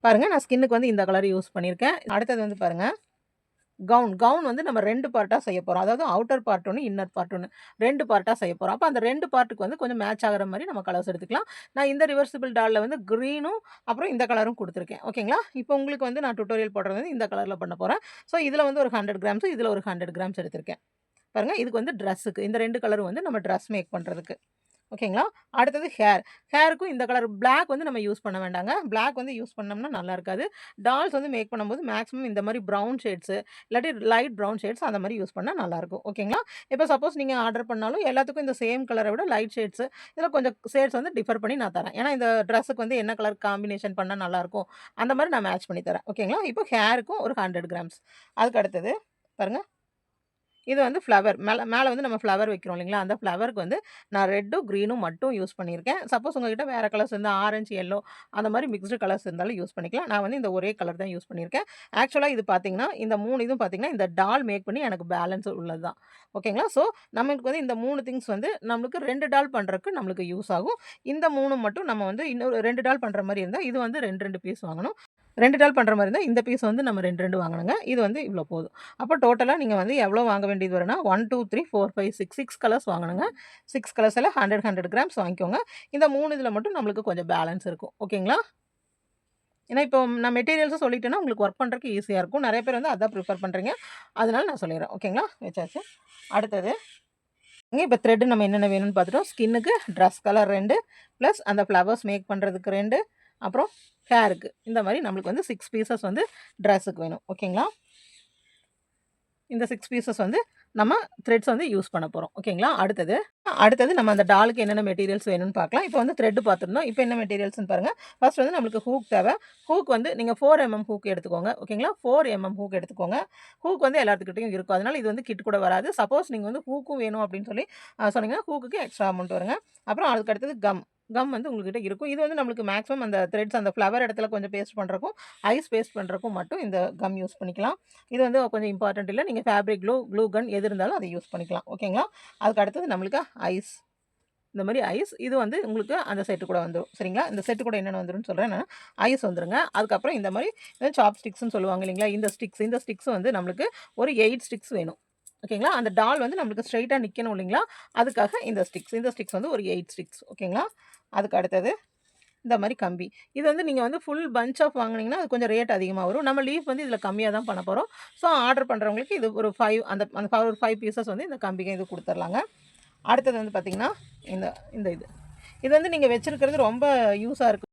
பாருங்கள் நான் ஸ்கின்னுக்கு வந்து இந்த கலர் யூஸ் பண்ணியிருக்கேன். அடுத்தது வந்து பாருங்கள் கவுன் வந்து நம்ம 2 பார்ட்டாக செய்ய போகிறோம். அதாவது அவுட்டர் பார்ட் ஒன்று, இன்னர் பார்ட் ஒன்று 2 பார்ட்டாக செய்ய போகிறோம். அப்போ அந்த 2 பார்ட்டுக்கு வந்து கொஞ்சம் மேட்ச் ஆகிற மாதிரி நம்ம கலர்ஸ் எடுத்துக்கலாம். நான் இந்த ரிவர்சிபிள் டாலில் வந்து க்ரீனும் அப்புறம் இந்த கலரும் கொடுத்துருக்கேன். ஓகேங்களா? இப்போ உங்களுக்கு வந்து நான் டுட்டோரியல் போடுறது வந்து இந்த கலரில் பண்ண போகிறேன். ஸோ இதில் வந்து ஒரு 100 கிராம்ஸ், இதில் ஒரு 100 கிராம்ஸ் எடுத்திருக்கேன். பாருங்கள் இதுக்கு வந்து ட்ரெஸ்ஸுக்கு இந்த 2 கலரும் வந்து நம்ம ட்ரெஸ் மேக் பண்ணுறதுக்கு. ஓகேங்களா? அடுத்தது ஹேருக்கும் இந்த கலர் பிளாக் வந்து நம்ம யூஸ் பண்ண வேண்டாங்க. பிளாக் வந்து யூஸ் பண்ணோம்னா நல்லா இருக்காது. டால்ஸ் வந்து மேக் பண்ணும்போது மேக்ஸிமம் இந்த மாதிரி ப்ரவுன் ஷேட்ஸு இல்லாட்டி லைட் ப்ரவுன் ஷேட்ஸ் அந்த மாதிரி யூஸ் பண்ணால் நல்லாயிருக்கும். ஓகேங்களா? இப்போ சப்போஸ் நீங்கள் ஆர்டர் பண்ணாலும் எல்லாத்துக்கும் இந்த சேம் கலரை விட லைட் ஷேட்ஸு இதில் கொஞ்சம் ஷேட்ஸ் வந்து டிஃபர் பண்ணி நான் தரேன். ஏன்னா இந்த ட்ரெஸ்ஸுக்கு வந்து என்ன கலர் காம்பினேஷன் பண்ணால் நல்லாயிருக்கும் அந்த மாதிரி நான் மேட்ச் பண்ணி தரேன். ஓகேங்களா? இப்போ ஹேருக்கும் ஒரு 100 கிராம்ஸ். அதுக்கு அடுத்தது பாருங்கள் இது வந்து ஃப்ளவர் மேலே வந்து நம்ம ஃப்ளவர் வைக்கிறோம் இல்லைங்களா? அந்த ஃப்ளவருக்கு வந்து நான் ரெட்டும், க்ரீனும் மட்டும் யூஸ் பண்ணியிருக்கேன். சப்போஸ் உங்ககிட்ட வேறு கலர்ஸ் இருந்தால் ஆரஞ்சு, எல்லோ அந்த மாதிரி மிக்ஸ்டு கலர்ஸ் இருந்தாலும் யூஸ் பண்ணிக்கலாம். நான் வந்து இந்த ஒரே கலர் தான் யூஸ் பண்ணியிருக்கேன். ஆக்சுவலாக இது பார்த்தீங்கன்னா, இந்த 3 இதுவும் பார்த்தீங்கன்னா, இந்த டால் மேக் பண்ணி எனக்கு பேலன்ஸ் உள்ளது தான். ஓகேங்களா? ஸோ நமக்கு வந்து இந்த 3 திங்ஸ் வந்து நம்மளுக்கு 2 டால் பண்ணுறதுக்கு நம்மளுக்கு யூஸ் ஆகும். இந்த 3 மட்டும் நம்ம வந்து இன்னொரு 2 டால் பண்ணுற மாதிரி இருந்தால், இது வந்து 2 பீஸ் வாங்கணும். 2 டால் பண்ணுற மாதிரி இருந்தால், இந்த பீஸ் வந்து நம்ம 2 வாங்கணுங்க. இது வந்து இவ்வளோ போதும். அப்போ டோட்டலாக நீங்கள் வந்து எவ்வளோ வாங்க வேண்டியது வரும்னா 1, 2, 3, 4, 5, 6 கலர்ஸ் வாங்கணுங்க. 6 கலர்ஸில் 100 கிராம்ஸ் வாங்கிக்கோங்க. இந்த 3 இதில் மட்டும் நம்மளுக்கு கொஞ்சம் பேலன்ஸ் இருக்கும். ஓகேங்களா? ஏன்னா இப்போ நான் மெட்டீரியல்ஸும் சொல்லிட்டேன்னா உங்களுக்கு ஒர்க் பண்ணுறதுக்கு ஈஸியாக இருக்கும். நிறைய பேர் வந்து அதான் ப்ரிஃபர் பண்ணுறீங்க. அதனால நான் சொல்லிடுறேன். ஓகேங்களா? வச்சாச்சு. அடுத்தது இப்போ த்ரெட் நம்ம என்னென்ன வேணும்னு பார்த்துட்டோம். ஸ்கின்னுக்கு ட்ரெஸ் கலர் 2 ப்ளஸ் அந்த ஃப்ளவர்ஸ் மேக் பண்ணுறதுக்கு 2 அப்புறம் ஹேருக்கு இந்த மாதிரி நம்மளுக்கு வந்து 6 பீசஸ் வந்து ட்ரெஸ்ஸுக்கு வேணும். ஓகேங்களா? இந்த 6 பீசஸ் வந்து நம்ம த்ரெட்ஸ் வந்து யூஸ் பண்ண போகிறோம். ஓகேங்களா? அடுத்தது நம்ம அந்த டாலுக்கு என்னென்ன மெட்டீரியல்ஸ் வேணும்னு பார்க்கலாம். இப்போ வந்து த்ரெட் பார்த்துருந்தோம். இப்போ என்ன மெட்டீரியல்ஸ்னு பாருங்கள். ஃபர்ஸ்ட் வந்து நம்மளுக்கு ஹூக் தேவை. ஹூக் வந்து நீங்கள் 4 mm ஹூக் எடுத்துக்கோங்க. ஓகேங்களா? 4 mm ஹூக் எடுத்துக்கோங்க. ஹூக் வந்து எல்லாத்துக்கிட்டையும் இருக்கும். அதனால் இது வந்து கிட் கூட வராது. சப்போஸ் நீங்கள் வந்து ஹூக்கும் வேணும் அப்படின்னு சொல்லி சொன்னீங்கன்னா ஹூக்குக்கு எக்ஸ்ட்ரா அமௌண்ட் வருங்க. அப்புறம் அதுக்கு அடுத்தது கம் வந்து உங்கள்கிட்ட இருக்கும். இது வந்து நம்மளுக்கு மேக்ஸிமம் அந்த த்ரெட்ஸ் அந்த ஃப்ளவர் இடத்துல கொஞ்சம் பேஸ்ட் பண்ணுறக்கும் ஐஸ் பேஸ்ட் பண்ணுறக்கும் மட்டும் இந்த கம் யூஸ் பண்ணிக்கலாம். இது வந்து கொஞ்சம் இம்பார்ட்டன்ட் இல்லை. நீங்கள் ஃபேப்ரிக் க்ளூ கன் எது இருந்தாலும் அதை யூஸ் பண்ணிக்கலாம். ஓகேங்களா? அதுக்கு அடுத்தது நம்மளுக்கு ஐஸ் இந்த மாதிரி ஐஸ் இது வந்து உங்களுக்கு அந்த செட்டு கூட வந்துடும். சரிங்களா? இந்த செட்டு கூட என்னென்ன வந்துரும்னு சொல்கிறேன் நான். ஐஸ் வந்துருங்க. அதுக்கப்புறம் இந்த மாதிரி சாப் ஸ்டிக்ஸ்ன்னு சொல்லுவாங்க இல்லைங்களா? இந்த ஸ்டிக்ஸ் வந்து நம்மளுக்கு ஒரு 8 ஸ்டிக்ஸ் வேணும். ஓகேங்களா? அந்த டால் வந்து நம்மளுக்கு ஸ்ட்ரைட்டாக நிற்கணும் இல்லைங்களா? அதுக்காக இந்த ஸ்டிக்ஸ் வந்து ஒரு 8 ஸ்டிக்ஸ். ஓகேங்களா? அதுக்கு அடுத்தது இந்த மாதிரி கம்பி. இது வந்து நீங்கள் வந்து ஃபுல் பஞ்ச் ஆஃப் வாங்கினீங்கன்னா அது கொஞ்சம் ரேட் அதிகமாக வரும். நம்ம லீஃப் வந்து இதில் கம்மியாக தான் பண்ண போகிறோம். ஸோ ஆர்டர் பண்ணுறவங்களுக்கு இது ஒரு 5 அந்த அந்த ஒரு 5 பீசஸ் வந்து இந்த கம்பிக்கு இது கொடுத்துர்லாங்க. அடுத்தது வந்து பார்த்திங்கன்னா இந்த இது வந்து நீங்கள் வச்சுருக்கிறது ரொம்ப யூஸாக இருக்கும்.